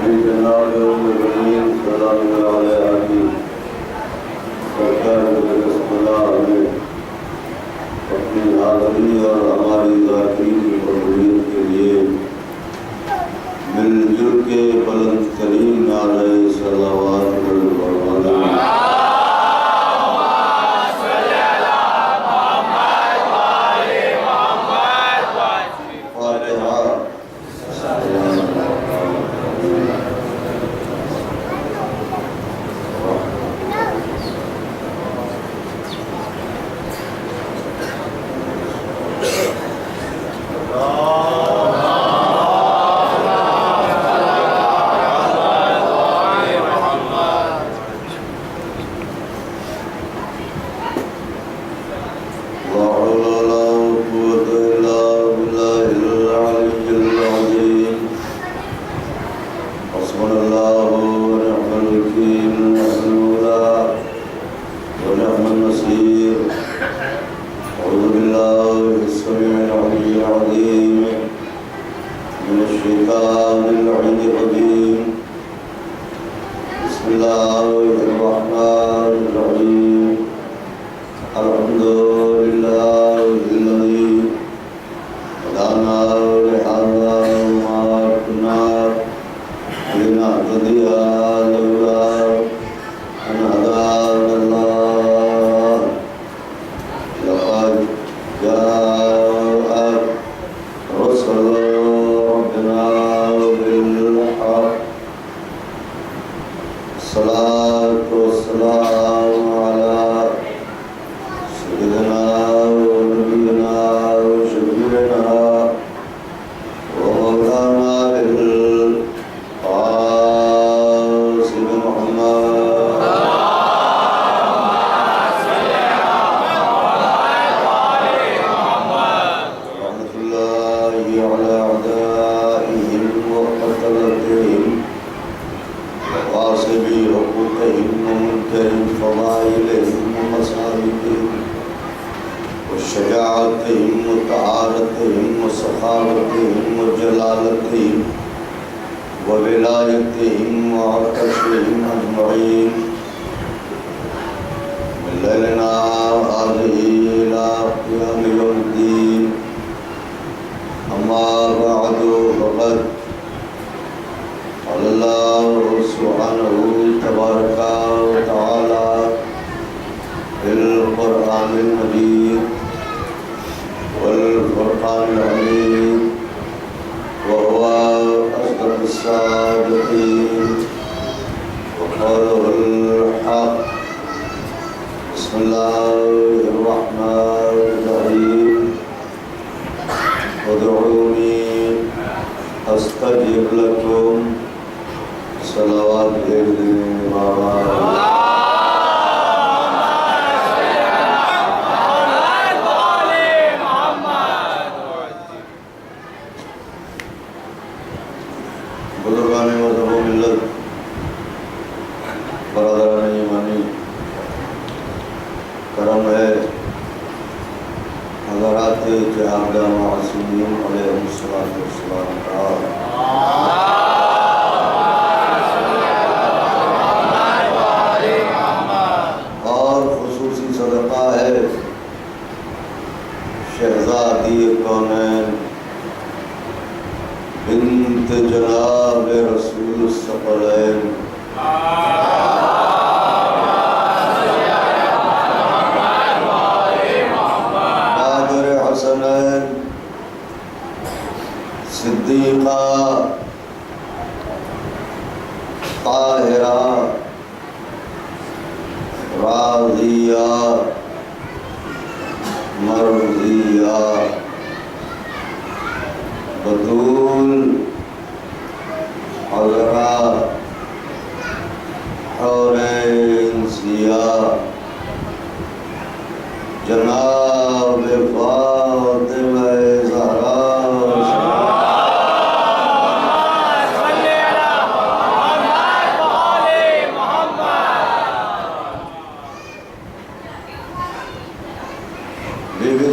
جناب المرسلین سلام علیہ آدھی سرکار رسولہ میں اپنی حاضری اور ہماری ذاتی قبولیت کے لیے مل جل کے بلند ترین نعرہ صلوات فرمائیں۔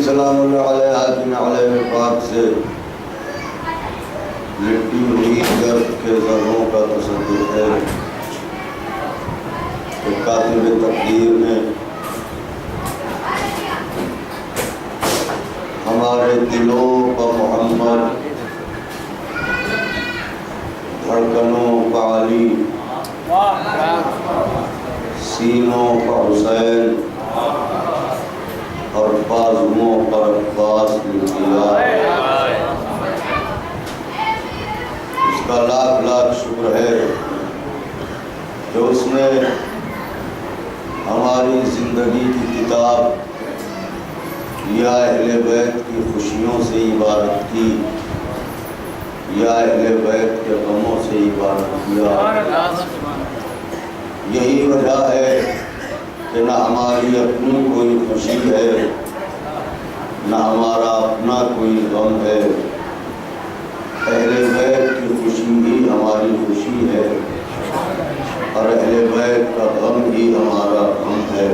سلام اللہ علیہ حاکم علیہ پاک سے لٹی ہوئی طبیعت کے ذروں کا تصور ہے کہ کاتب تقدیر نے ہمارے دلوں کا محمد، دھڑکنوں کا علی، سینوں کا حسین اور بازوؤں پر عباس لکھ دیا۔ اس کا لاکھ لاکھ شکر ہے کہ اس نے ہماری زندگی کی کتاب یا اہل بیت کی خوشیوں سے عبارت کی یا اہل بیت کے غموں سے عبارت کیا۔ یہی وجہ ہے کہ نہ ہماری اپنی کوئی خوشی ہے، نہ ہمارا اپنا کوئی غم ہے۔ اہل بیت کی خوشی ہی ہماری خوشی ہے اور اہل بیت کا غم ہی ہمارا غم ہے۔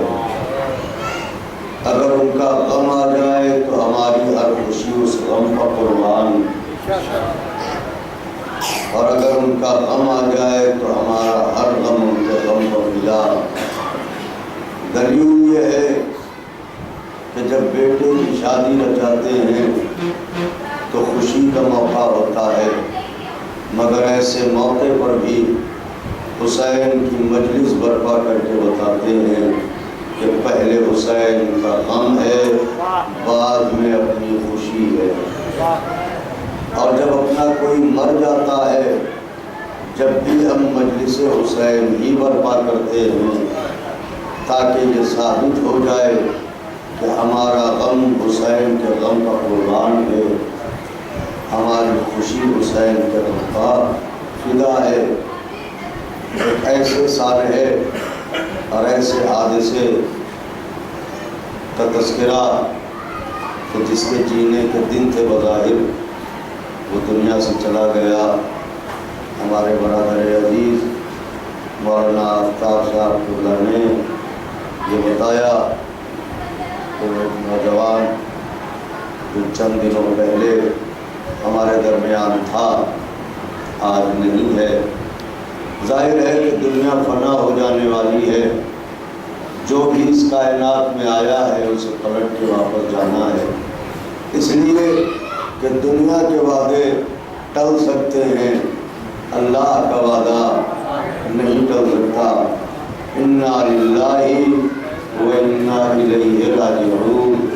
اگر ان کا غم آ جائے تو ہماری ہر خوشی اس غم کا قربان، اور اگر ان کا غم آ جائے تو ہمارا ہر غم ان کے غم کو ملا۔ دلیل یہ ہے کہ جب بیٹے کی شادی رچاتے ہیں تو خوشی کا موقع ہوتا ہے، مگر ایسے موقع پر بھی حسین کی مجلس برپا کر کے بتاتے ہیں کہ پہلے حسین کا غم ہے، بعد میں اپنی خوشی ہے۔ اور جب اپنا کوئی مر جاتا ہے، جب بھی ہم مجلس حسین ہی برپا کرتے ہیں تاکہ یہ ثابت ہو جائے کہ ہمارا غم حسین کے غم کا قربان ہے، ہماری خوشی حسین کے غم کا فدا ہے۔ ایک ایسے سالے اور ایسے حادثے کا تذکرہ کہ جس کے جینے کے دن تھے بظاہر، وہ دنیا سے چلا گیا۔ ہمارے برادر عزیز مولانا آفتاب صاحب اللہ نے یہ بتایا کہ وہ ایک نوجوان جو چند دنوں پہلے ہمارے درمیان تھا، آج نہیں ہے۔ ظاہر ہے کہ دنیا فنا ہو جانے والی ہے، جو بھی اس کائنات میں آیا ہے اسے پلٹ کے واپس جانا ہے، اس لیے کہ دنیا کے وعدے ٹل سکتے ہیں، اللہ کا وعدہ نہیں ٹل سکتا۔ انا للہ و انا الیہ راجعون،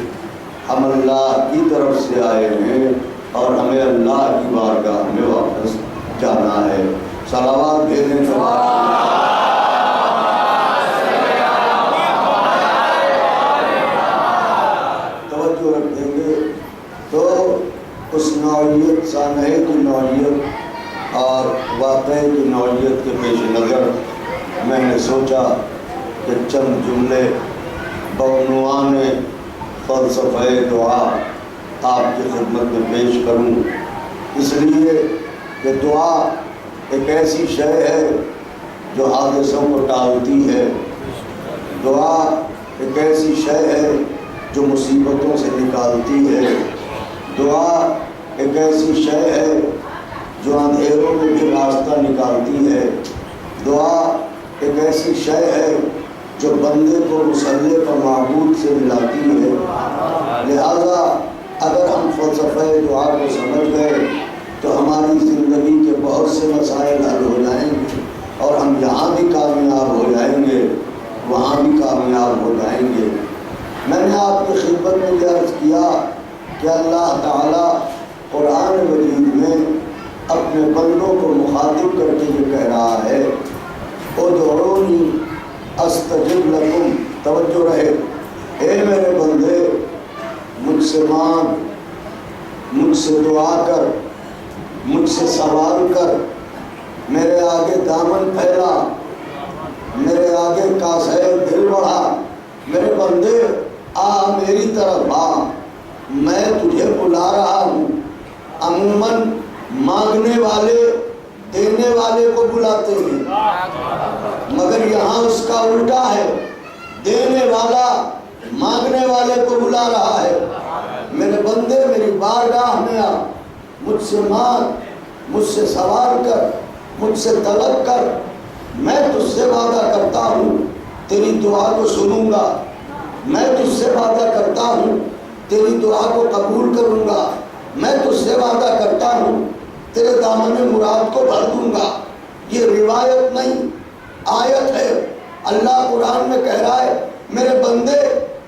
ہم اللہ کی طرف سے آئے ہیں اور ہمیں اللہ کی بارگاہ میں واپس جانا ہے۔ صلوات بھیجیں توجہ رکھیں گے تو اس نوعیت، سانحے کی نوعیت اور واقعے کی نوعیت کے پیش نظر میں نے سوچا کہ چند جملے بعنوان فلسفہ دعا آپ کی خدمت میں پیش کروں، اس لیے کہ دعا ایک ایسی شے ہے جو حادثوں کو ٹالتی ہے، دعا ایک ایسی شے ہے جو مصیبتوں سے نکالتی ہے، دعا ایک ایسی شے ہے جو اندھیروں میں بھی راستہ نکالتی ہے، دعا ایک ایسی شے ہے جو بندے کو مسلح پر معبود سے ملاتی ہے۔ لہذا اگر ہم فلسفہ دعا کو سمجھ گئے تو ہماری زندگی کے بہت سے مسائل حل ہو جائیں گے اور ہم یہاں بھی کامیاب ہو جائیں گے، وہاں بھی کامیاب ہو جائیں گے۔ میں نے آپ کی خدمت میں یہ عرض کیا کہ اللہ تعالیٰ قرآن مجید میں اپنے بندوں کو مخاطب کر کے یہ کہہ رہا ہے، ادعونی استجب لکم، توجہ رہے، اے میرے بندے مجھ سے مانگ، مجھ سے دعا کر، مجھ سے سوال کر، میرے آگے دامن پھیلا، میرے آگے کاسے دل بڑھا، میرے بندے آ میری طرف آ، میں تجھے بلا رہا ہوں۔ عموماً مانگنے والے دینے والے کو بلاتے ہیں، مگر یہاں اس کا الٹا ہے، دینے والا مانگنے والے کو بلا رہا ہے۔ میرے بندے میری بارگاہ میں آ، مجھ سے مانگ، مجھ سے سوال کر، مجھ سے طلب کر، میں تجھ سے وعدہ کرتا ہوں تیری دعا کو سنوں گا، میں تجھ سے وعدہ کرتا ہوں تیری دعا کو قبول کروں گا، میں تجھ سے وعدہ کرتا ہوں تیرے دامن مراد کو بھر دوں گا۔ یہ روایت نہیں، آیت ہے۔ اللہ قرآن میں کہہ رہا ہے میرے بندے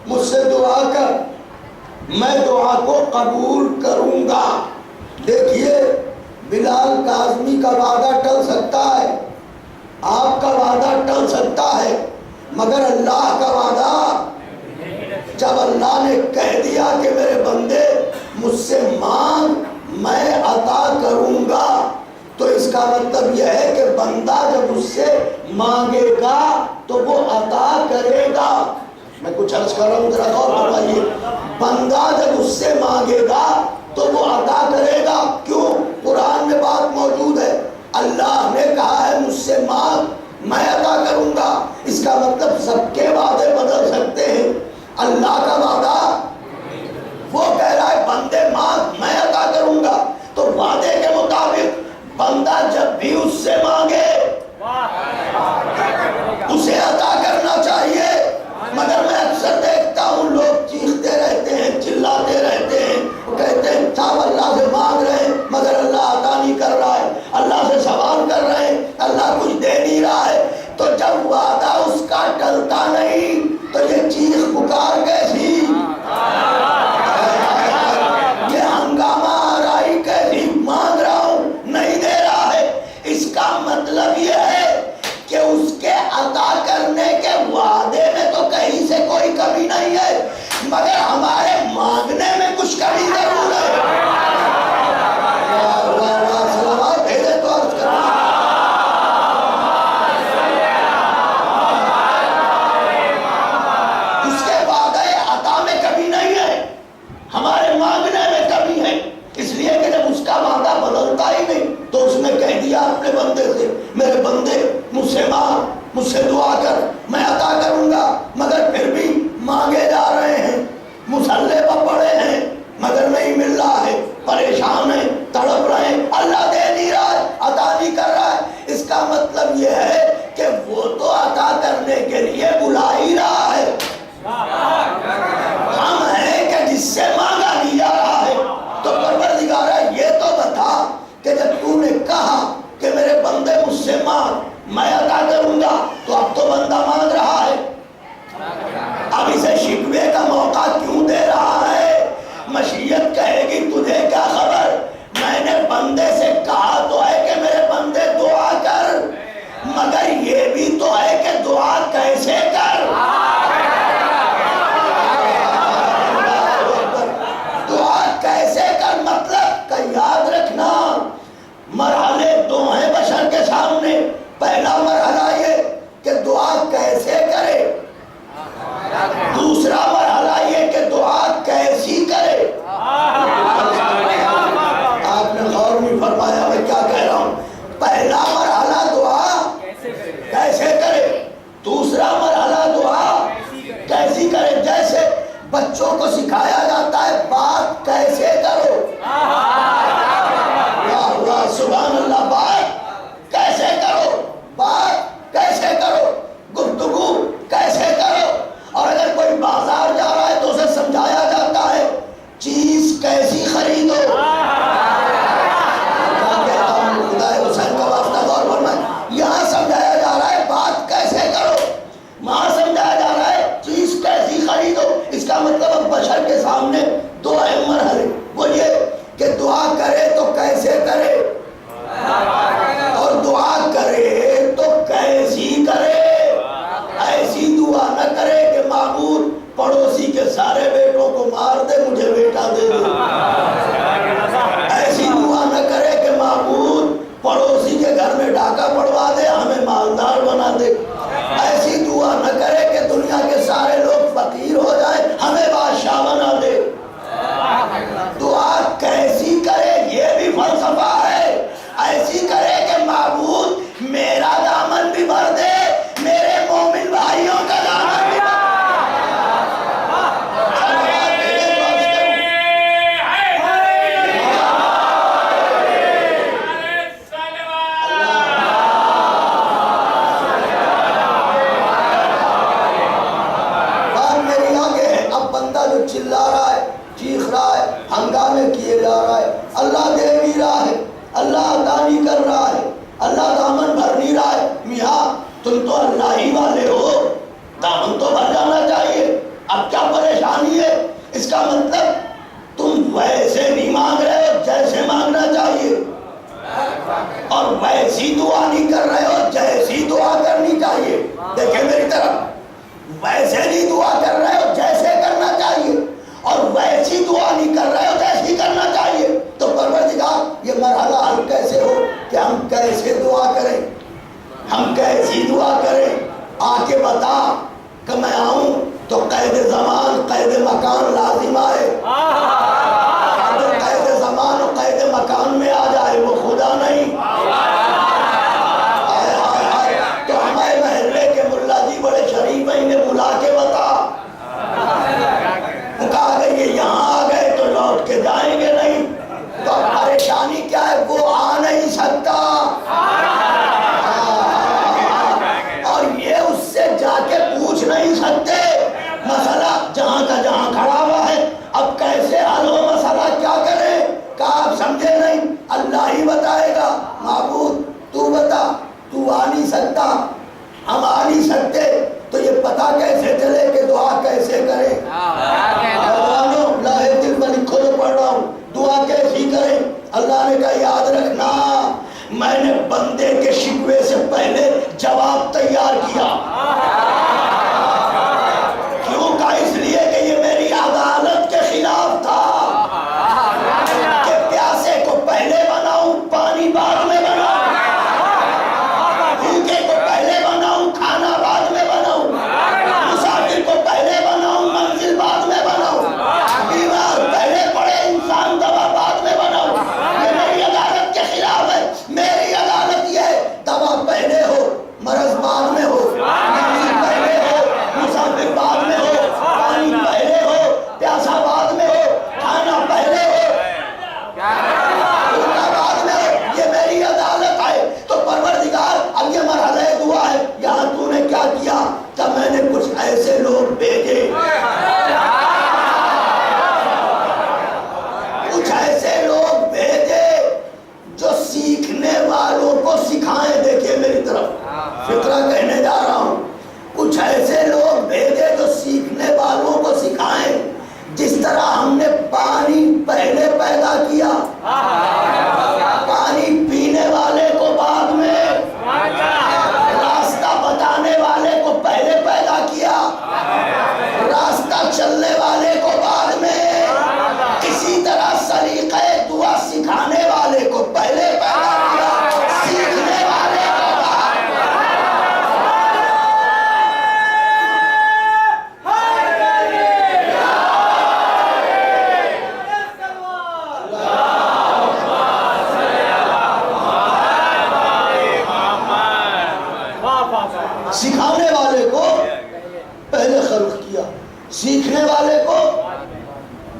مجھ سے دعا کر، میں دعا کو قبول کروں گا۔ دیکھیے بلال کاظمی کا وعدہ ٹل سکتا ہے، آپ کا وعدہ ٹل سکتا ہے، مگر اللہ کا وعدہ، جب اللہ نے کہہ دیا کہ میرے بندے مجھ سے مانگ میں عطا کروں گا، تو اس کا مطلب یہ ہے کہ بندہ جب اس سے مانگے گا تو وہ عطا کرے گا۔ میں کچھ عرض کر رہا ہوں، ذرا غور فرمائیے۔ بندہ جب اس سے مانگے گا تو وہ عطا کرے گا۔ کیوں؟ قرآن میں بات موجود ہے، اللہ نے کہا ہے مجھ سے مانگ میں عطا کروں گا۔ اس کا مطلب سب کے وعدے بدل سکتے ہیں، اللہ کا وعدہ وہ کہہ رہا ہے بندے مانگ میں عطا کروں گا، تو وعدے کے مطابق بندہ جب بھی اس سے مانگے اسے عطا کرنا چاہیے۔ مگر میں اکثر دیکھتا ہوں لوگ چیختے رہتے ہیں، چلاتے رہتے ہیں، وہ کہتے ہیں صاحب اللہ سے مانگ رہے ہیں مگر اللہ عطا نہیں کر رہا ہے، اللہ سے سوال کر رہے ہیں اللہ کچھ دے نہیں رہا ہے۔ تو جب وعدہ اس کا ٹلتا نہیں تو یہ چیخ پکار کیسی، یہ ہنگامہ آرائی کیسی، مانگ رہا ہوں نہیں دے رہا ہے۔ اس کا مطلب یہ ہے کہ اس کے عطا کرنے کے وعدے میں تو کہیں سے کوئی کمی نہیں ہے، مگر ہمارے مانگنے میں کچھ کمی ضرور ہے۔ بھیجے تو عرض کرنا، اس کے وعدے عطا میں کمی نہیں ہے، ہمارے مانگنے میں کمی ہے۔ اس لیے کہ جب اس کا وعدہ بدلتا ہی نہیں تو اس نے کہہ دیا اپنے بندے سے میرے بندے مجھ سے مانگ، مجھ سے دعا کر میں عطا کروں گا، مگر پھر بھی مانگے جا رہے ہیں، مصلے پر پڑے ہیں مگر نہیں مل رہا ہے، پریشان ہیں، تڑپ رہے ہیں، اللہ دے نہیں رہا ہے، عطا نہیں کر رہا ہے۔ اس کا مطلب یہ ہے کہ وہ تو عطا کرنے کے لیے بلا ہی رہا ہے، ہم ہیں کہ جس سے مانگا نہیں جا رہا ہے۔ تو پروردگارہ یہ تو بتا کہ جب تو نے کہا کہ میرے بندے مجھ سے مانگ میں عطا کروں گا، تو اب تو بندہ مانگ رہا ہے، اب اسے شکوے کا موقع کیوں دے رہا ہے؟ مشیت کہے گی تجھے کیا خبر، میں نے بندے سے کہا تو ہے کہ میرے بندے دعا کر، مگر یہ بھی تو ہے کہ دعا کیسے کر۔ دعا کیسے کر مطلب کا یاد رکھنا، مرحلے دو ہیں بشر کے سامنے۔ پہلا مرحلہ یہ کہ دعا کیسے کرے، دوسرا مرحلہ یہ کہ دعا کیسی کرے۔ آپ نے غور نہیں فرمایا میں کیا کہہ رہا ہوں۔ پہلا مرحلہ دعا کیسے کرے، دوسرا مرحلہ دعا کیسی کرے۔ جیسے بچوں کو سکھایا جاتا ہے بات کیسے کرو، اللہ سبحان اللہ، بات کیسے کرو، بات کیسے کرو، گفتگو کیسے کرو۔ اور اگر کوئی بازار جا رہا ہے تو اسے سمجھایا جاتا ہے چیز کیسی خریدو۔ خدا حسین کا واسطہ غور فرمائیں، یہاں سمجھایا جا رہا ہے بات کیسے کرو، وہاں سمجھایا جا رہا ہے چیز کیسی خریدو۔ اس کا مطلب اب بشر کے سامنے دو اہم مرحلے، وہ یہ کہ دعا کرے تو کیسے کرے، اور دعا کرے تو کیسی کرے۔ ایسی دعا نہ کرے کہ معبود پڑوسی کے سارے بیٹوں کو مار دے مجھے بیٹا دے دے، ایسی دعا نہ کرے کہ معبود پڑوسی کے گھر میں ڈاکہ پڑوا دے ہمیں مالدار بنا دے، ایسی دعا نہ کرے کہ دنیا کے سارے لوگ فقیر ہو جائیں ہمیں بادشاہ بنا دے۔ دعا کیسی کرے یہ بھی فلسفہ ہے، ایسی کرے کہ معبود میرا دامن بھی بھر دے، میرے مومن بھائیوں کا دامن بھی بھر دے۔ عطا نہیں کر رہا ہے، اللہ دامن بھر نہیں رہا ہے۔ میاں تم تو اللہ ہی والے ہو، دامن تو بھر جانا چاہیے، اب کیا پریشانی ہے؟ اس کا مطلب تم ویسے نہیں مانگ رہے ہو جیسے مانگنا چاہیے، اور ویسی دعا نہیں کر رہے ہو جیسی دعا کرنی چاہیے۔ دیکھیں میری طرف، ویسے نہیں دعا کر رہے ہو جیسے کرنا چاہیے، اور ویسی دعا نہیں کر رہے ہو جیسی کرنا چاہیے۔ تو پروردگار یہ مرحلہ حل کیسے ہو کہ ہم کیسے دعا کریں، ہم کیسی دعا کریں؟ آ کے بتا کہ میں آؤں تو قید زمان قید مکان لازم آئے، جو قید زمان و قید مکان میں آ جائے وہ خدا نہیں۔ تو ہمارے محلے کے ملا جی بڑے شریف ہیں، انہیں بلا کے بتا، کہا کہ یہ یہاں آ گئے تو لوٹ کے جائیں گے نہیں، تو پریشانی کیا ہے؟ وہ آ نہیں سکتا، اور یہ اس سے جا کے پوچھ نہیں سکتے۔ مسئلہ جہاں کا جہاں کھڑا ہوا ہے، اب کیسے حل ہو مسئلہ، کیا کریں؟ کہا آپ سمجھے نہیں، اللہ ہی بتائے گا۔ معبود تو بتا، تو آ نہیں سکتا، ہم آ نہیں سکتے، تو یہ پتا کیسے چلے کہ دعا کیسے کریں؟ لاہے دل میں لکھو جو پڑھ رہا ہوں، دعا کیسی کریں؟ اللہ نے کہا یاد رکھنا، میں نے بندے کے شکوے سے پہلے جواب تیار کیا۔ کیوں کہا؟ اس لیے کہ یہ میری عدالت کے خلاف تھا کہ پیاسے کو پہلے بناؤں پانی بعد میں بناؤں، بھوکے کو پہلے بناؤں کھانا بعد میں بناؤں، مسافر کو پہلے بناؤں منزل بعد میں بناؤں، بیمار پہلے پڑے انسان دوا بعد میں بناؤں۔ یہ میری عدالت کے خلاف ہے۔ میری عدالت یہ ہے دوا پہلے ہو، مرض بعد میں ہو، منزل پہلے ہو، مسافر بعد میں ہو، پانی پہلے ہو، پیاسا بعد میں ہو، کھانا پہلے ہو، بعد میں ہو۔ یہ میری عدالت ہے۔ تو پروردگار اب یہ مرحلہ دعا ہے، یہاں تو نے کیا کیا؟ کہ میں نے کچھ ایسے لوگ بھیجے، کچھ ایسے لوگ بھیجے جو سیکھنے والوں کو سکھائیں۔ دیکھیں میری طرف، فطرہ کہنے جا رہا ہوں، کچھ ایسے لوگ بھیجے جو سیکھنے والوں کو سکھائیں۔ جس طرح ہم نے پانی پہلے پیدا کیا، پانی پینے والے کو بعد میں، راستہ بتانے والے کو پہلے پیدا کیا، راستہ چلنے والے کو بعد میں، اسی طرح سلیقہ دعا سکھانے والے کو پہلے پیدا کیا، سیکھنے والے کو بعد میں۔ سکھانے والے کو پہلے خلق کیا، سیکھنے والے کو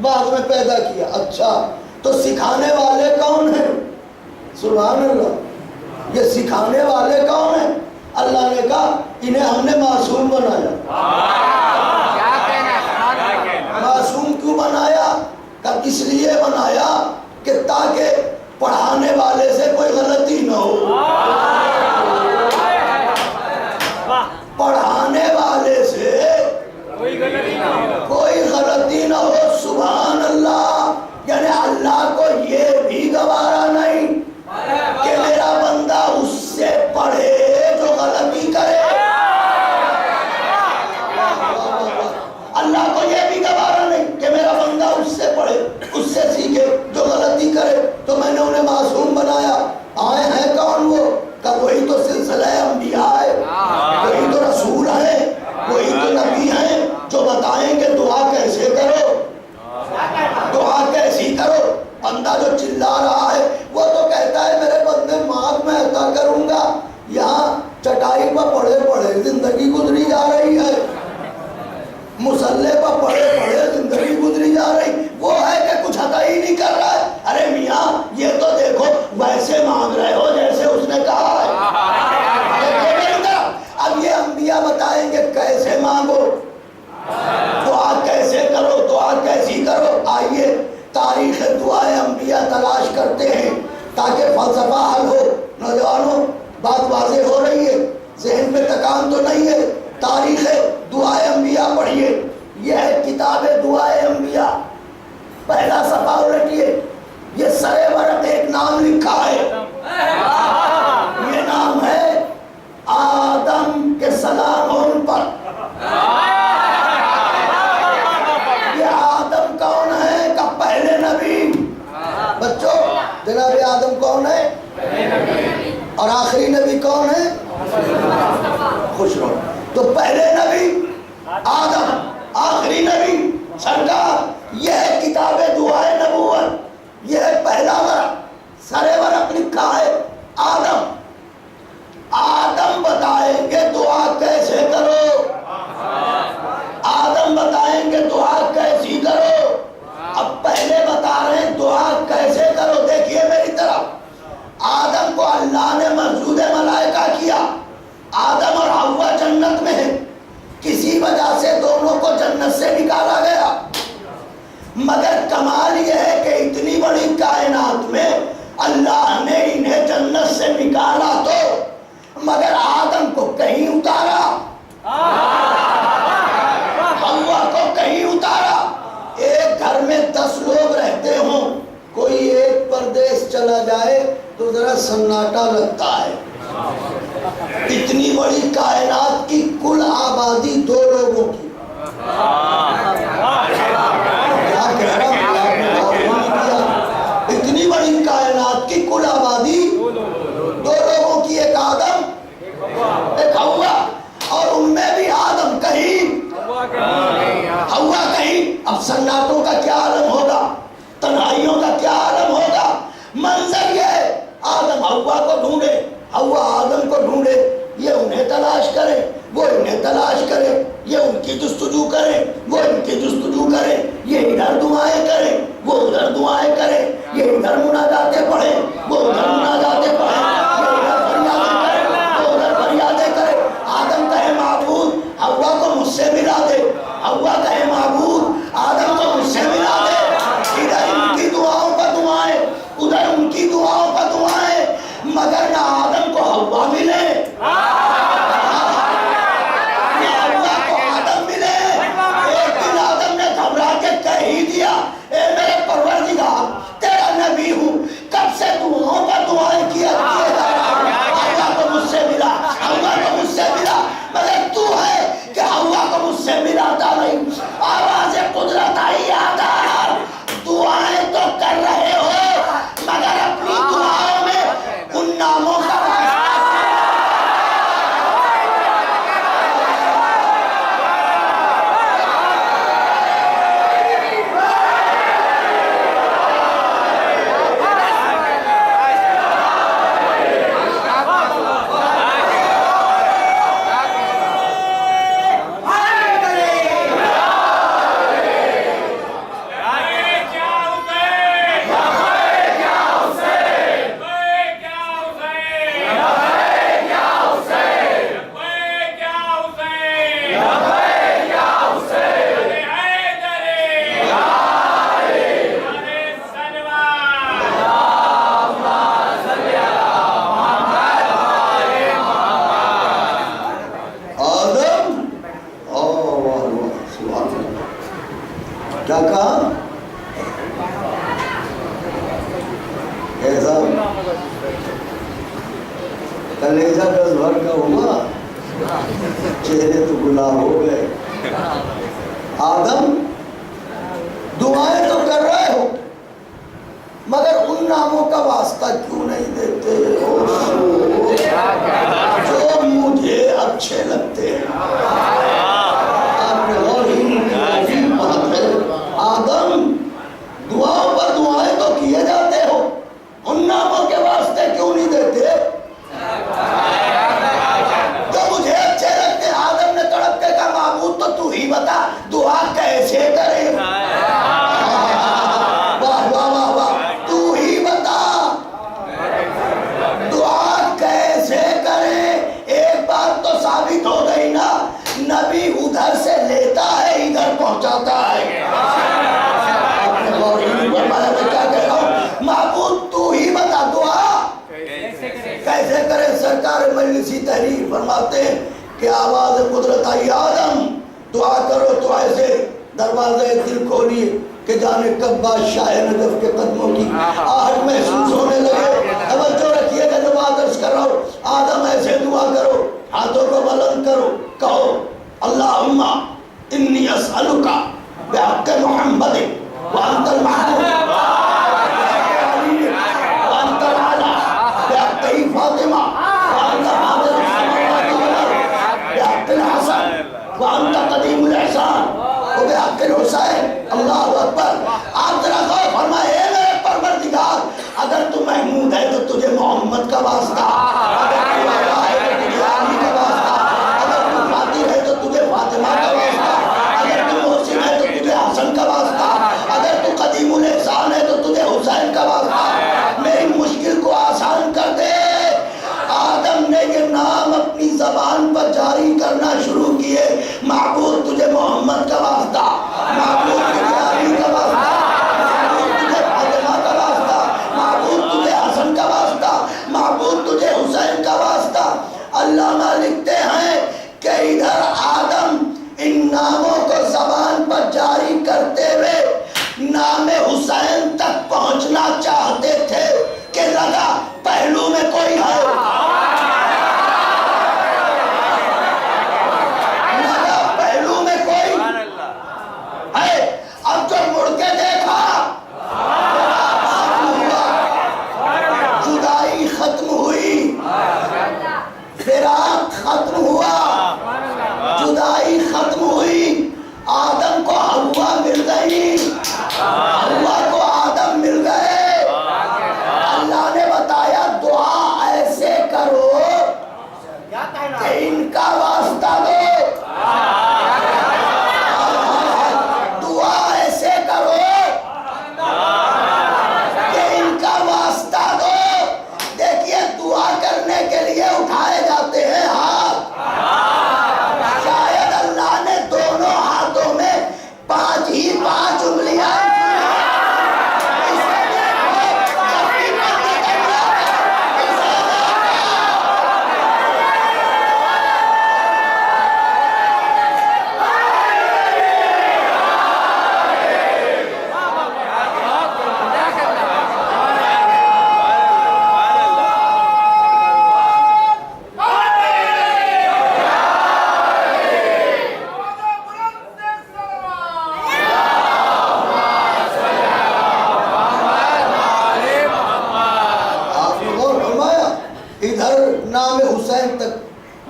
بعد میں پیدا کیا۔ اچھا تو سکھانے والے کون ہیں؟ سبحان اللہ، یہ سکھانے والے کون ہیں؟ اللہ نے کہا انہیں ہم نے معصوم بنایا۔ معصوم کیوں بنایا؟ کہ اس لیے بنایا کہ تاکہ پڑھانے والے سے کوئی غلطی نہ ہو، پڑھانے والے سے کوئی غلطی نہ ہو۔ سبحان اللہ، یعنی اللہ کو یہ بھی گوارا نہیں کہ میرا بندہ اس سے پڑھے جو غلطی کرے۔ اللہ کو یہ بھی گوارا نہیں کہ میرا بندہ اس سے پڑھے، اس سے سیکھے جو غلطی کرے۔ تو میں نے انہیں معصوم بنایا۔ آئے ہیں کون؟ بات واضح ہو رہی ہے؟ ذہن پہ تکان تو نہیں ہے؟ تاریخ دعائے انبیاء پڑھیے، یہ ہے کتاب دعائے انبیاء، پہلا صفحہ الٹیے، یہ سرے ورق ایک نام لکھا ہے، یہ نام ہے آدم کے سلام ان پر۔ یہ آدم کون ہے؟ کہ پہلے نبی۔ بچوں جناب آدم کون ہے؟ اور آخری نبی کون ہے؟ خوش رہو۔ تو پہلے نبی آدم، آخری نبی سرکار، یہ ہے کتاب دعائے نبوت، یہ ہے پہلا ورق، سرے ورق لکھا ہے آدم۔ آدم بتائیں گے دعا کیسے کرو، آدم بتائیں گے دعا کیسی کرو۔ اب پہلے بتا رہے ہیں دعا کیسے کرو، دیکھیے میری طرف۔ آدم کو اللہ نے مسجود ملائکہ کیا، آدم اور حوا جنت میں ہیں، کسی وجہ سے دونوں کو جنت سے نکالا گیا، مگر کمال یہ ہے کہ اتنی بڑی کائنات میں اللہ نے انہیں جنت سے نکالا تو مگر آدم کو کہیں اتارا، حوا کو کہیں اتارا۔ ایک گھر میں 10 لوگ رہتے ہوں، کوئی ایک پردیس چلا جائے تو ذرا سناٹا لگتا ہے۔ اتنی بڑی کائنات کی کل آبادی 2 لوگوں کی، اتنی بڑی کائنات کی کل آبادی 2 لوگوں کی، ایک آدم ایک حوا، اور ان میں بھی آدم کہیں حوا کہیں۔ اب سناٹوں کا کیا عالم ہوگا، تنہائیوں کا کیا عالم ہوگا۔ منظر یہ آدم حوا کو ڈھونڈے، حوا آدم کو ڈھونڈے، یہ انہیں تلاش کرے، وہ انہیں تلاش کرے، یہ ان کی جستجو کرے، وہ ان کی جستجو کرے، یہ ادھر دعائیں کرے، وہ ادھر دعائیں کرے، یہ ادھر مناجاتیں پڑھے، وہ ادھر مناجاتیں پڑھے، یہ ادھر فریادیں کرے، وہ ادھر فریادیں کرے۔ آدم کہے معبود حوا کو مجھ سے ملا دے، حوا کہے معبود آدم کو مجھ سے ملا دے۔ ادھر ان کی دعاؤں پر دعائیں، ادھر ان کی دعاؤں پر دعائیں، مگر نہ آدم کو حوا ملے نہ حوا کو آدم ملے۔ ایک دن آدم نے گھبرا کے کہہ ہی دیا، اے میرے پروردگار تیرا نبی ہوں، کب سے دعاؤں پر دعائیں کیے جا رہا ہوں، حوا کو مجھ سے ملا، حوا کو مجھ سے ملا، مگر تو ہے کہ حوا کو مجھ سے ملاتا نہیں۔ آواز قدرت آئی، آدم دعائیں تو کر رہے ہو مگر اپنی دعاؤں میں ان ناموں کا کیا کہا؟ ایسا کلیجہ دس بھر کا ہوا، چہرے تو گلاب ہو گئے۔ آدم دعائیں تو کر رہے ہو مگر ان ناموں کا واسطہ کیوں نہیں دیتے ہو جو مجھے اچھے لگتے ہیں۔ آدم دعاؤں پر دعائیں تو کیے جاتے ہو، ان ناموں کے واسطے کیوں نہیں دیتے جو مجھے اچھے لگتے؟ آدم نے تڑپ کے کہا معبود تو ہی بتا دعا کیسے کرے، واہ واہ واہ واہ، تو ہی بتا کیسے کرے؟ سرکار مجلسی تحریر فرماتے ہیں کہ آواز قدرت آئی، آدم دعا کرو تو ایسے دروازے دل کھولیے کہ جانے کب بادشاہ نجف کے قدموں کی آہٹ محسوس ہونے لگے۔ توجہ رکھیے کہ جب عرض کر رہا ہوں، آدم ایسے دعا کرو، ہاتھوں کو بلند کرو، کہو اللہم انی اسألک بحق محمد وانت المحمود وانت العلا بحق فاطمہ وانت حاضر السماوات والارض بحق الحسن وانت قدیم الاحسان وبحق الحسین۔ اللہ اکبر۔ آپ ذرا غور فرمائے، اے میرے پروردگار، اگر تو محمود ہے تو تجھے محمد کا واسطہ، اگر تو اللہ ہے تو تجھے علی کا واسطہ، اگر تو فاتح ہے تو تجھے فاطمہ کا واسطہ، اگر تو محسن ہے تو تجھے حسن کا واسطہ، اگر تو قدیم الاحسان ہے تو تجھے حسین کا واسطہ، میری مشکل کو آسان کر دے۔ آدم نے یہ نام اپنی زبان پر جاری کرنا شروع کیے، معبود تجھے محمد کا واسطہ، معبود تجھے علی کا واسطہ، معبود تجھے فاطمہ کا واسطہ، معبود تجھے حسن کا واسطہ، معبود تجھے حسین کا واسطہ۔ علامہ لکھتے ہیں کہ ادھر آدم ان ناموں کو زبان پر جاری کرتے ہوئے نام حسین تک پہنچنا چاہتے تھے کہ لگا پہلو میں کوئی ہے، لگا پہلو میں کوئی ہے۔ اب جو مڑ کے دیکھا، ختم ہوا، جدائی ختم ہوئی، فراق ختم ہوا، جدائی ختم ہوئی، آدم کو حوا مل گئی، حوا کو آدم مل گئے۔ اللہ نے بتایا دعا ایسے کرو کہ ان کا واسطہ دو، دعا ایسے کرو کہ ان کا واسطہ دو۔ دیکھیے دعا کرنے کے لیے اٹھائے جاتے ہیں ہاتھ، شاید اللہ نے دونوں ہاتھوں میں 5 ہی 5 انگلیاں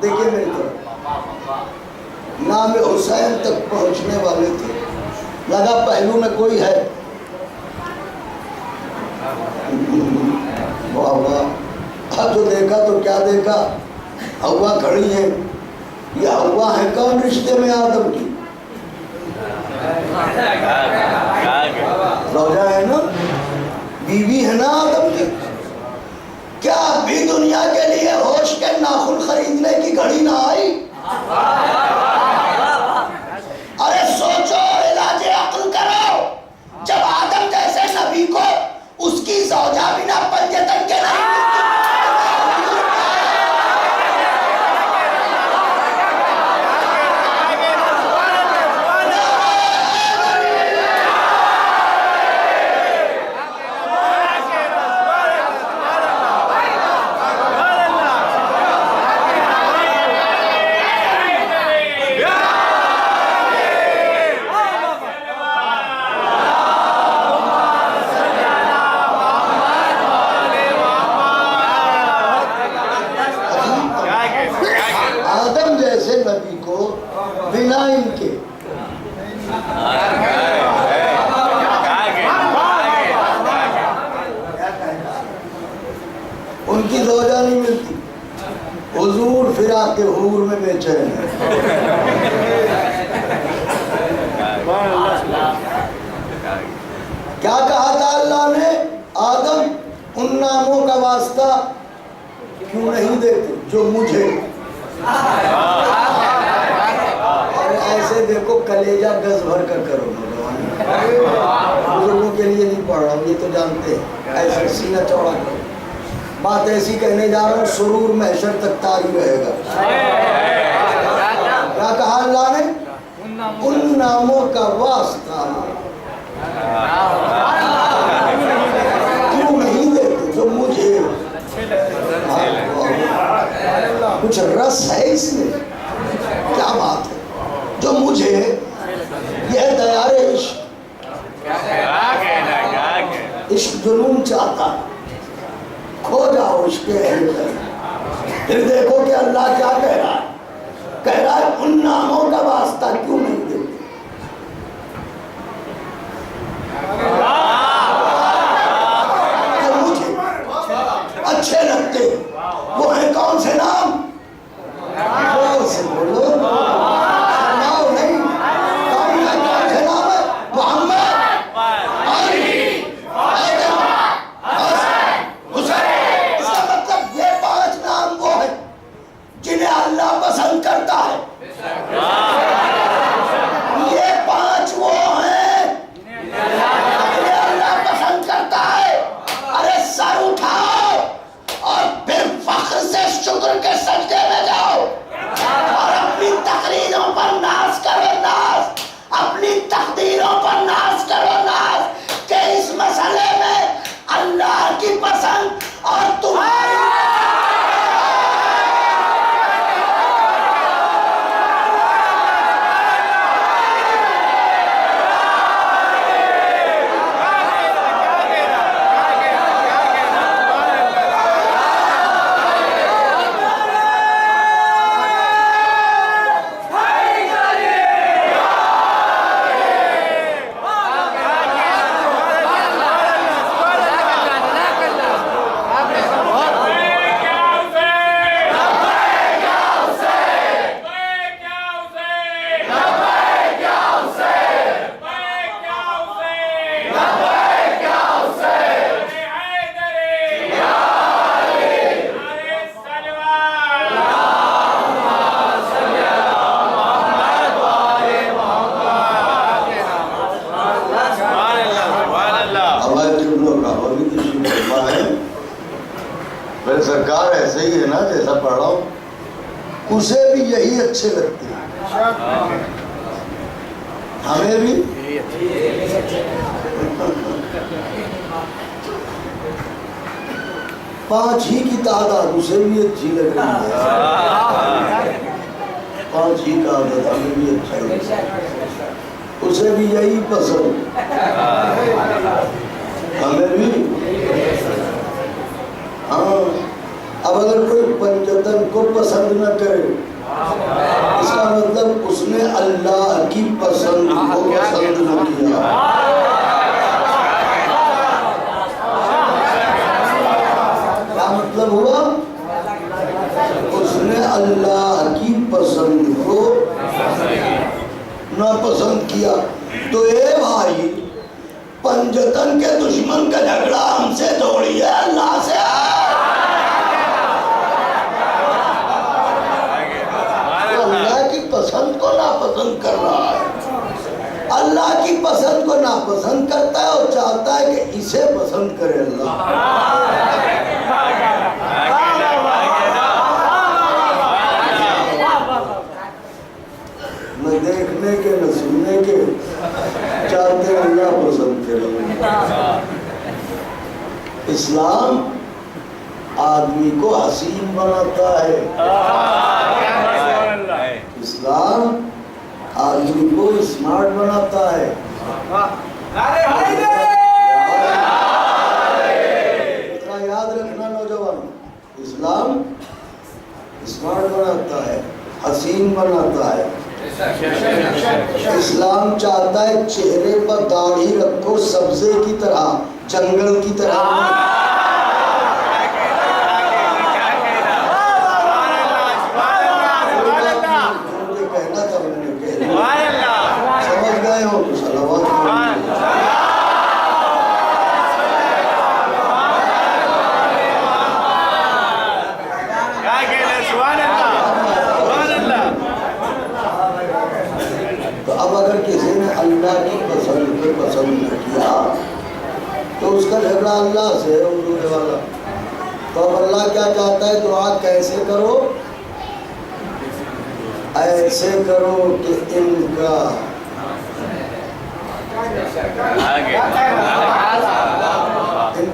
دیکھیں میری طرف، نام حسین تک پہنچنے والے تھے، لگا پہلو میں کوئی ہے، واہ واہ۔ اب جو دیکھا تو کیا دیکھا، حوا کھڑی ہے۔ یہ حوا ہے کون رشتے میں؟ آدم کی زوجہ ہے نا، بیوی ہے نا آدم کی۔ کیا ابھی دنیا کے لیے ہوش کے ناخن خریدنے کی گھڑی نہ آئی؟ ارے سوچو، علاج عقل کرو۔ جب آدم جیسے نبی کو اس کی زوجہ بنا پنجتن کے نہیں نبی کو بنا ان کے ان کی زوجہ نہیں ملتی، حضور فراق کے حور میں بے-چین ہے۔ کیا کہا تھا اللہ نے؟ آدم ان ناموں کا واسطہ کیوں نہیں دیتے جو مجھے؟ اور ایسے دیکھو کلیجہ گز بھر کر کرو، بزرگوں کے لیے نہیں پڑھ رہا ہوں، یہ تو جانتے ہیں، ایسے سینہ چوڑا کرو۔ بات ایسی کہنے جا رہا ہوں سرور محشر تک طاری رہے گا. کیا کہا اللہ نے؟ ان ناموں کا واسطہ کیوں نہیں دیتے جو مجھے کچھ رس ہے اس میں. کیا بات ہے جو مجھے یہ دیار عشق جنون چاہتا کھو جاؤ عشق اہل بیت. پھر دیکھو کہ اللہ کیا کہہ رہا ہے. کہہ رہا ہے ان ناموں کا واسطہ کیوں نہیں دیتے. جو مجھے اچھے لگتے وہ ہیں کون سے نام؟ کون سے بولو ناؤ نہیں. کون سے نام ہے؟ محمد، علی، فاطمہ، حسین، حسین. اس کا مطلب یہ 5 نام وہ ہیں جنہیں اللہ پسند کرتا ہے. یہ 5 وہ ہیں جنہیں اللہ پسند کرتا ہے. ارے سر اٹھاؤ اور پھر فخر سے شکر کے سجدے میں جاؤ اور اپنی تقریروں پر ناز کرو ناز، اپنی تقدیروں پر ناز کرو ناز کہ اس مسئلے میں اللہ کی پسند اور تمہاری سرکار ایسے ہی ہے نا جیسا پڑھ رہا ہوں. اسے بھی یہی اچھے لگتے ہیں، ہمیں بھی. پانچ ہی کی تعداد اسے بھی اچھی لگ رہی ہے. 5 ہی کا عدد ہمیں بھی اچھا لگتا ہے. اسے بھی یہی پسند، ہمیں بھی. ہاں اب اگر کوئی پنجتن کو پسند نہ کرے اس کا مطلب اس نے اللہ کی پسند کو پسند نہ کیا. کیا مطلب ہوا؟ اس نے اللہ کی پسند کو نہ پسند کیا. تو اے بھائی پنجتن کے دشمن کا جھگڑا ہم سے تھوڑی ہے، اللہ سے ہے. پسند کو ناپسند کر رہا ہے. اللہ کی پسند کو ناپسند کرتا ہے اور چاہتا ہے کہ اسے پسند کرے اللہ. نہ دیکھنے کے نہ سننے کے، چاہتے ہیں اللہ پسند کرے. اسلام آدمی کو حسین بناتا ہے. اسلام آدمی کو اسمارٹ بناتا ہے. اتنا یاد رکھنا نوجوان، اسلام اسمارٹ بناتا ہے، حسین بناتا ہے. اسلام چاہتا ہے چہرے پر داڑھی رکھو سبزے کی طرح، جنگل کی طرح. اللہ کی پسند کو پسند نہ کیا تو اس کا جھگڑا اللہ سے ہے. اردو والا تو اب اللہ کیا چاہتا ہے؟ دعا کیسے کرو؟ ایسے کرو کہ ان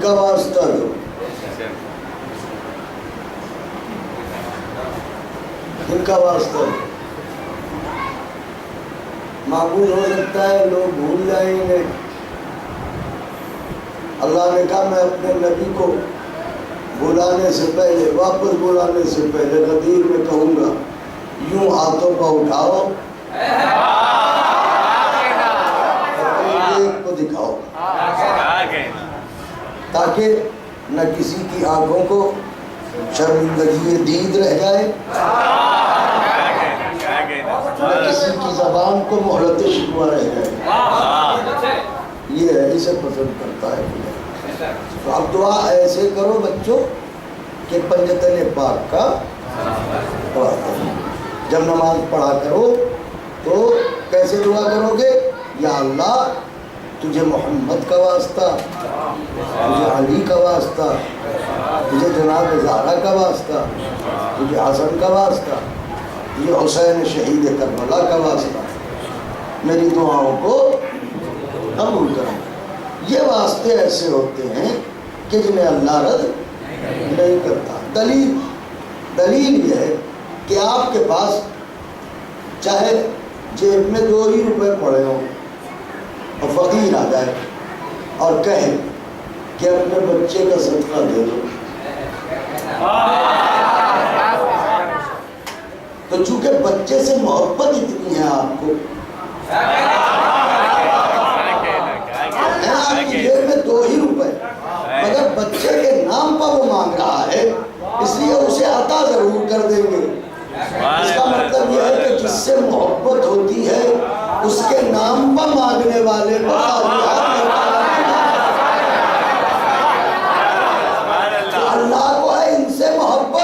کا واسطہ دو، ان کا واسطہ دو۔ معقول ہو سکتا ہے لوگ بھول جائیں گے؟ اللہ نے کہا میں اپنے نبی کو بلانے سے پہلے، واپس بلانے سے پہلے غدیر میں کہوں گا یوں ہاتھوں کو اٹھاؤ، ایک کو دکھاؤ، تاکہ نہ کسی کی آنکھوں کو شرمندگی دید رہ جائے، نہ کسی کی زبان کو مہلت شکوہ رہ جائے۔ یہ ہے، اسے پسند کرتا ہے۔ تو اب دعا ایسے کرو بچوں کہ پنجتن پاک کا واسطہ۔ جب نماز پڑھا کرو تو کیسے دعا کرو گے؟ یا اللہ تجھے محمد کا واسطہ، تجھے علی کا واسطہ، تجھے جناب زہرا کا واسطہ، تجھے حسن کا واسطہ، تجھے حسین شہید کربلا کا واسطہ، میری دعاؤں کو قبول کرو۔ یہ واسطے ایسے ہوتے ہیں کہ جنہیں اللہ رد نہیں کرتا۔ دلیل یہ ہے کہ آپ کے پاس چاہے جیب میں 2 ہی روپے پڑے ہوں اور فقیر آ جائے اور کہے کہ اپنے بچے کا صدقہ دے دو، تو چونکہ بچے سے محبت اتنی ہے آپ کو، آپ کی جیب میں 2 ہی روپے مگر بچے کے نام پر وہ مانگ رہا ہے، اس لیے اسے عطا ضرور کر دیں گے۔ اس کا مطلب یہ ہے کہ جس سے محبت ہوتی ہے اس کے نام پر مانگنے والے کو اللہ کو ہے ان سے محبت۔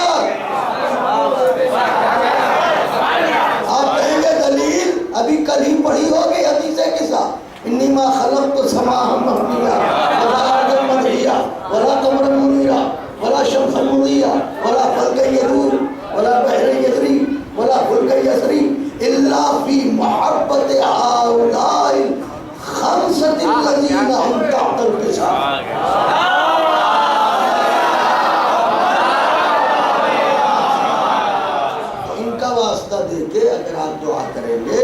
آپ کہیں گے دلیل ابھی کل ہی پڑھی ہوگی حدیث قصہ، انی ما خلقت السماء مبنیہ ولا ارضا مدحیہ ولا قمرا منیرا ولا شمسا مضیہ ولا فلکا یدور ولا بحر یجری ولا فلک یسری الا فی محبت هؤلاء الخمسة الذین هم تحت القصہ۔ ان کا واسطہ دے کے اگر آپ دعا کریں گے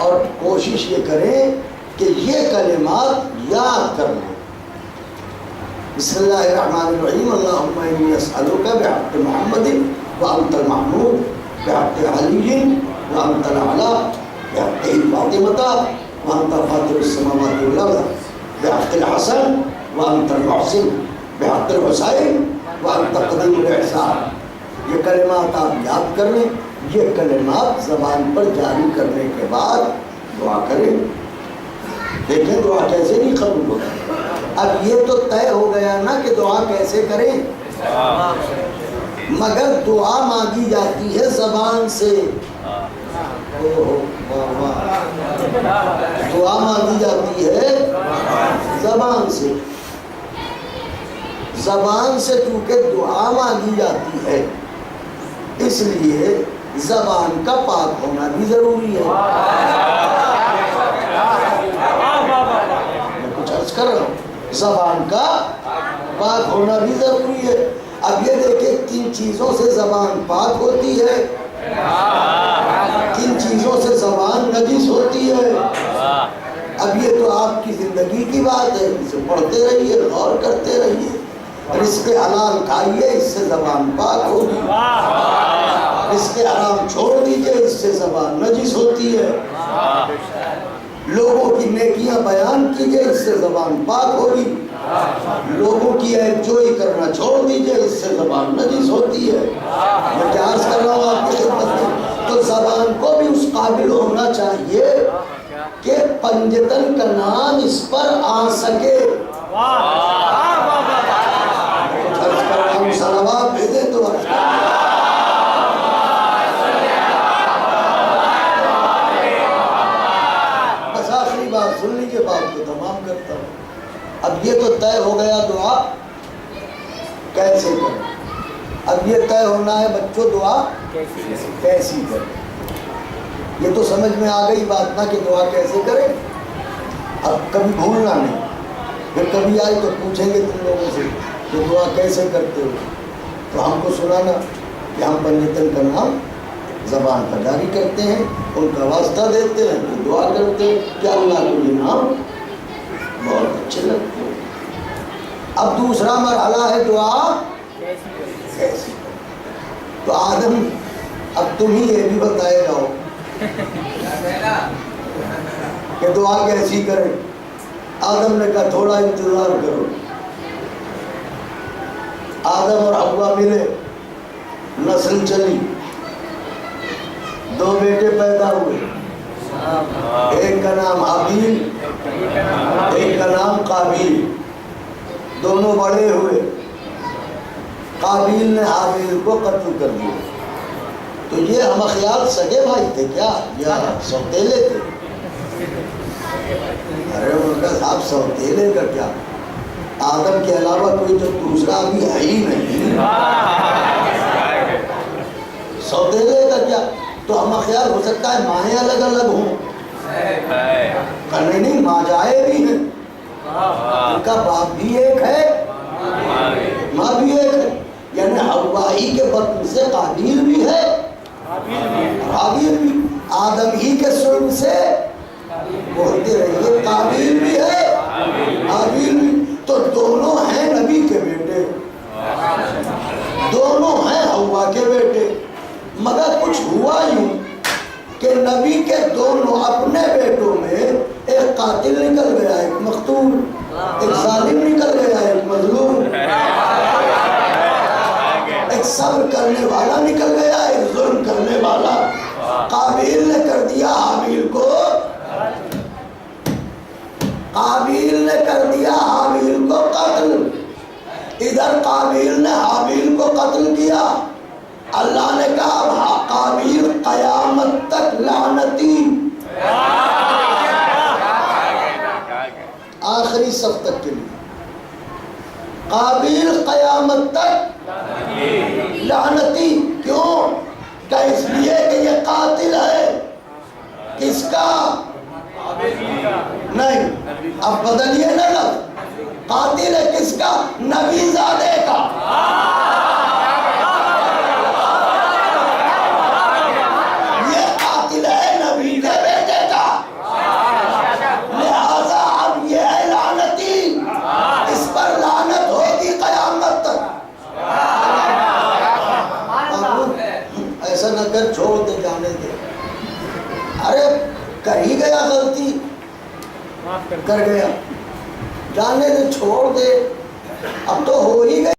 اور کوشش یہ کریں کہ یہ کلمات یاد کر لیں۔ بسم اللہ الرحمن الرحیم، اللہم انی اسألک بحق محمد وانت المحمود بحق علی وانت العلا بحق فاطمہ وانت فاطر السماوات والارض بحق الحسن وانت المحسن بحق الحسین وانت قدیم الاحسان۔ یہ کلمات آپ یاد کر لیں، یہ کلمات زبان پر جاری کرنے کے بعد دعا کریں۔ دیکھیں دعا کیسے نہیں قبول ہوگی۔ اب یہ تو طے ہو گیا نا کہ دعا کیسے کریں، مگر دعا مانگی جاتی ہے زبان سے۔ دعا مانگی جاتی ہے زبان سے۔ زبان سے چونکہ دعا مانگی جاتی ہے اس لیے زبان کا پاک ہونا بھی ضروری ہے۔ میں کچھ عرض کر رہا ہوں، زبان کا پاک ہونا بھی ضروری ہے۔ اب یہ دیکھیں کن چیزوں سے زبان پاک ہوتی ہے، کن چیزوں سے زبان نجس ہوتی ہے۔ اب یہ تو آپ کی زندگی کی بات ہے، اسے پڑھتے رہیے، غور کرتے رہیے۔ رزق حلال کھائیے، اس سے زبان پاک ہوگی۔ رزق حرام چھوڑ دیجئے، اس سے زبان نجس ہوتی ہے۔ لوگوں کی نیکیاں بیان کیجئے، اس سے زبان پاک ہوگی۔ لوگوں کی عیب جوئی کرنا چھوڑ دیجئے، اس سے زبان نجس ہوتی ہے۔ میں کیا عرض کر رہا ہوں آپ کی خدمت میں؟ تو زبان کو بھی اس قابل ہونا چاہیے کہ پنجتن کا نام اس پر آ سکے۔ عرض کر رہا ہوں، صلوات بھیجیں تو عرض کر رہا ہوں۔ بس آخری بات سن لیجئے، بات کو تمام کرتا ہوں۔ اب یہ تو طے ہو گیا دعا کیسے کریں۔ اب یہ طے ہونا ہے بچوں دعا کیسی کریں. یہ تو سمجھ میں آ گئی بات نا کہ دعا کیسے کریں. اب کبھی بھولنا نہیں. پھر کبھی آئی تو پوچھیں گے تم لوگوں سے کہ دعا کیسے کرتے ہو, تو ہم کو سنانا کہ ہم پنجتن کا نام زبان پر جاری کرتے ہیں, ان کا واسطہ دیتے ہیں, پھر دعا کرتے ہیں کہ اللہ کو یہ نام بہت اچھے لگتے ہیں. اب دوسرا مرحلہ ہے دعا کیسی. تو آدم اب تم ہی یہ بھی بتائے جاؤ کہ دعا کیسی کریں. آدم نے کہا تھوڑا انتظار کرو. آدم اور حوا ملے, نسل چلی, 2 بیٹے پیدا ہوئے. ایک کا نام حابیل, ایک کا نام قابیل. دونوں بڑے ہوئے. قابیل نے حابیل کو قتل کر دیا. تو یہ ہم خیال سگے بھائی تھے کیا یا سوتیلے تھے؟ ارے ان کا صاحب سوتیلے کا کیا, آدم کے علاوہ کوئی جو دوسرا ابھی ہے ہی نہیں. سوتیلے کا کیا, تو ہم خیال ہو سکتا ہے مائیں الگ الگ ہوں. کرنے نہیں, ماں جائے بھی ہیں, ان کا باپ بھی ایک ہے, ماں بھی ایک ہے. یعنی حوا ہی کے بطن سے قابیل بھی ہے, حابیل بھی. آدم ہی کے سلب سے بولتے رہیے قابیل بھی ہے, حابیل بھی. تو دونوں ہیں نبی کے بیٹے, دونوں ہیں حوا کے بیٹے. مگر کچھ ہوا یوں کہ نبی کے دونوں اپنے بیٹوں میں ایک قاتل نکل گیا, ایک مقتول, ایک ظالم نکل گیا, ایک مظلوم, ایک صبر کرنے والا نکل گیا, ایک ظلم کرنے والا. قابیل نے کر دیا حابیل کو, قابیل نے کر دیا حابیل کو قتل. ادھر قابیل نے حابیل کو قتل کیا. اللہ نے کہا قابیل قیامت تک لعنتی, آخری صف تک کے لیے. قابیل قیامت تک لعنتی. کیوں؟ کہ اس لیے کہ یہ قاتل ہے. کس کا؟ نہیں, اب بدلیے نا لفظ. قاتل ہے کس کا؟ نبی زادے کا. یہ قاتل ہے نبی کے بیٹے کا. لہذا اب یہ ہے لعنتی, اس پر لعنت ہوگی قیامت تک. ایسا نہ کر, چھوڑ دے, جانے دے. ارے کر ہی گیا غلطی, کر گیا, جانے دے, چھوڑ دے, اب تو ہو ہی گیا.